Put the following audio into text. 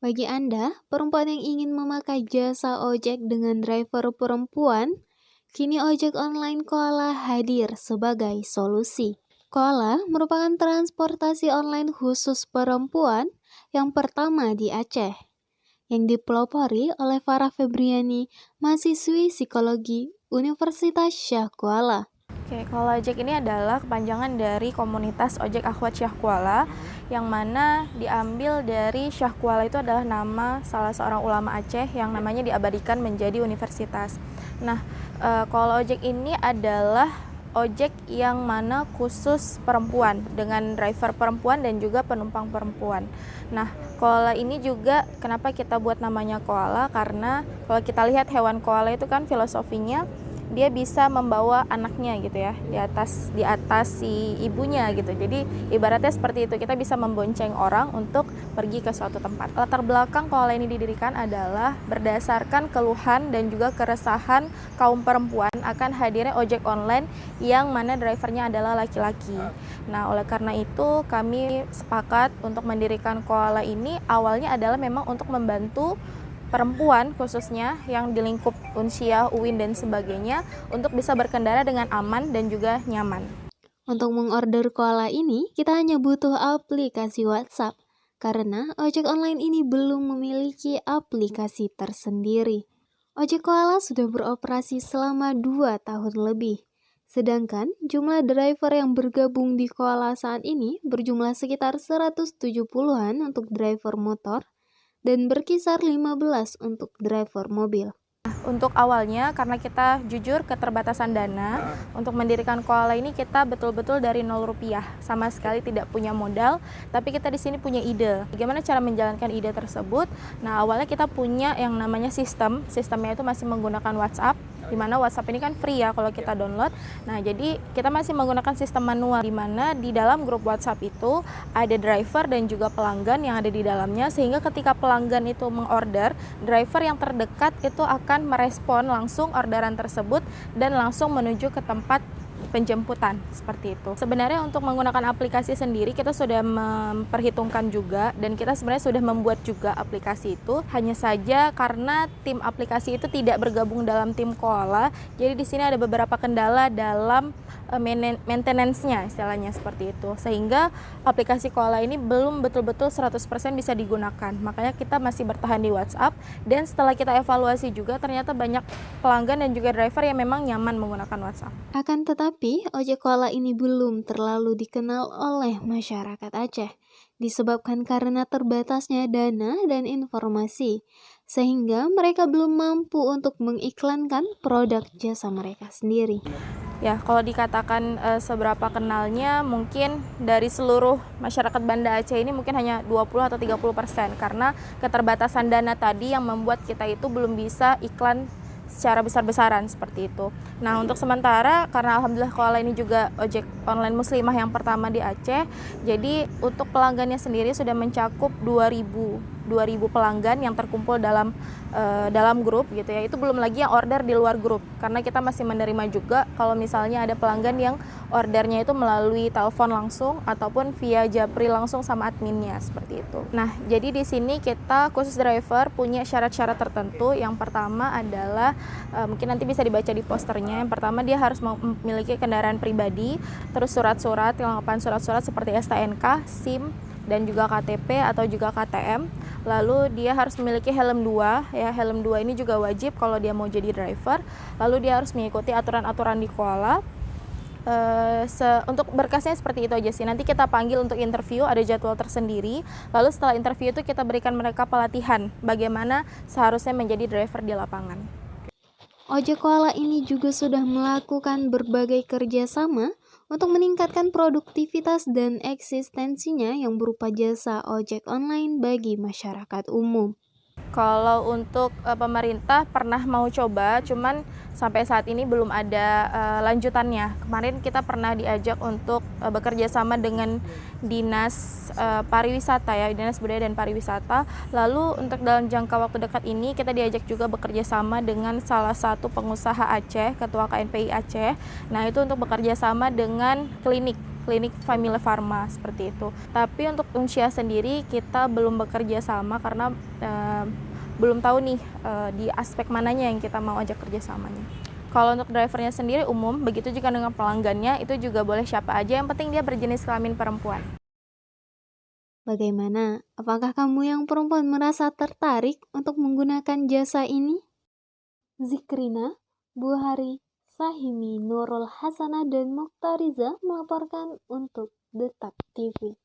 Bagi Anda, perempuan yang ingin memakai jasa ojek dengan driver perempuan, kini ojek online Koala hadir sebagai solusi. Koala merupakan transportasi online khusus perempuan yang pertama di Aceh, yang dipelopori oleh Farah Febriani, mahasiswi psikologi Universitas Syah Kuala. Oke, Koala Ojek ini adalah kepanjangan dari komunitas ojek akhwat Syah Kuala, yang mana diambil dari Syah Kuala itu adalah nama salah seorang ulama Aceh yang namanya diabadikan menjadi universitas. Nah, Koala Ojek ini adalah ojek yang mana khusus perempuan dengan driver perempuan dan juga penumpang perempuan. Nah, koala ini juga kenapa kita buat namanya koala, karena kalau kita lihat hewan koala itu kan filosofinya dia bisa membawa anaknya gitu ya di atas si ibunya gitu. Jadi ibaratnya seperti itu, kita bisa membonceng orang untuk pergi ke suatu tempat. Latar belakang koala ini didirikan adalah berdasarkan keluhan dan juga keresahan kaum perempuan akan hadirnya ojek online yang mana drivernya adalah laki-laki. Nah, oleh karena itu kami sepakat untuk mendirikan koala ini. Awalnya adalah memang untuk membantu perempuan khususnya yang di lingkup Unsia, UIN dan sebagainya untuk bisa berkendara dengan aman dan juga nyaman. Untuk mengorder koala ini, kita hanya butuh aplikasi WhatsApp, karena ojek online ini belum memiliki aplikasi tersendiri. Ojek koala sudah beroperasi selama 2 tahun lebih, sedangkan jumlah driver yang bergabung di koala saat ini berjumlah sekitar 170-an untuk driver motor, dan berkisar 15 untuk driver mobil. Untuk awalnya, karena kita jujur keterbatasan dana, untuk mendirikan koala ini kita betul-betul dari 0 rupiah, sama sekali tidak punya modal, tapi kita di sini punya ide. Bagaimana cara menjalankan ide tersebut? Nah, awalnya kita punya yang namanya sistemnya itu masih menggunakan WhatsApp, di mana WhatsApp ini kan free ya kalau kita download. Nah, jadi kita masih menggunakan sistem manual, di mana di dalam grup WhatsApp itu ada driver dan juga pelanggan yang ada di dalamnya, sehingga ketika pelanggan itu mengorder, driver yang terdekat itu akan merespon langsung orderan tersebut dan langsung menuju ke tempat penjemputan, seperti itu. Sebenarnya untuk menggunakan aplikasi sendiri kita sudah memperhitungkan juga, dan kita sebenarnya sudah membuat juga aplikasi itu. Hanya saja karena tim aplikasi itu tidak bergabung dalam tim koala, jadi di sini ada beberapa kendala dalam maintenance-nya, istilahnya seperti itu. Sehingga aplikasi koala ini belum betul-betul 100% bisa digunakan. Makanya kita masih bertahan di WhatsApp, dan setelah kita evaluasi juga ternyata banyak pelanggan dan juga driver yang memang nyaman menggunakan WhatsApp. Akan tetapi, ojek koala ini belum terlalu dikenal oleh masyarakat Aceh, disebabkan karena terbatasnya dana dan informasi, sehingga mereka belum mampu untuk mengiklankan produk jasa mereka sendiri. Ya, kalau dikatakan seberapa kenalnya, mungkin dari seluruh masyarakat Banda Aceh ini mungkin hanya 20 atau 30%, karena keterbatasan dana tadi yang membuat kita itu belum bisa iklan secara besar-besaran seperti itu. Nah, untuk sementara karena alhamdulillah koala ini juga ojek online muslimah yang pertama di Aceh, jadi untuk pelanggannya sendiri sudah mencakup 2000 pelanggan yang terkumpul dalam grup gitu ya. Itu belum lagi yang order di luar grup, karena kita masih menerima juga kalau misalnya ada pelanggan yang ordernya itu melalui telepon langsung ataupun via japri langsung sama adminnya, seperti itu. Nah, jadi di sini kita khusus driver punya syarat-syarat tertentu. Yang pertama adalah mungkin nanti bisa dibaca di posternya. Yang pertama, dia harus memiliki kendaraan pribadi, terus surat-surat, kelengkapan surat-surat seperti STNK, SIM, dan juga KTP atau juga KTM. Lalu dia harus memiliki helm 2 ya. Helm 2 ini juga wajib kalau dia mau jadi driver. Lalu dia harus mengikuti aturan-aturan di koala. Untuk berkasnya seperti itu aja sih. Nanti kita panggil untuk interview, ada jadwal tersendiri. Lalu setelah interview itu kita berikan mereka pelatihan bagaimana seharusnya menjadi driver di lapangan. Ojek koala ini juga sudah melakukan berbagai kerjasama untuk meningkatkan produktivitas dan eksistensinya yang berupa jasa ojek online bagi masyarakat umum. Kalau untuk pemerintah pernah mau coba, cuman sampai saat ini belum ada lanjutannya. Kemarin kita pernah diajak untuk bekerja sama dengan Dinas Pariwisata ya, Dinas Budaya dan Pariwisata. Lalu untuk dalam jangka waktu dekat ini kita diajak juga bekerja sama dengan salah satu pengusaha Aceh, Ketua KNPI Aceh. Nah, itu untuk bekerja sama dengan klinik klinik Family Pharma seperti itu. Tapi untuk Unsia sendiri kita belum bekerja sama karena belum tahu nih di aspek mananya yang kita mau ajak kerjasamanya. Kalau untuk drivernya sendiri umum, begitu juga dengan pelanggannya, itu juga boleh siapa aja, yang penting dia berjenis kelamin perempuan. Bagaimana? Apakah kamu yang perempuan merasa tertarik untuk menggunakan jasa ini? Zikrina, Buhari, Sahimi, Nurul Hasanah, dan Muktariza melaporkan untuk Detak TV.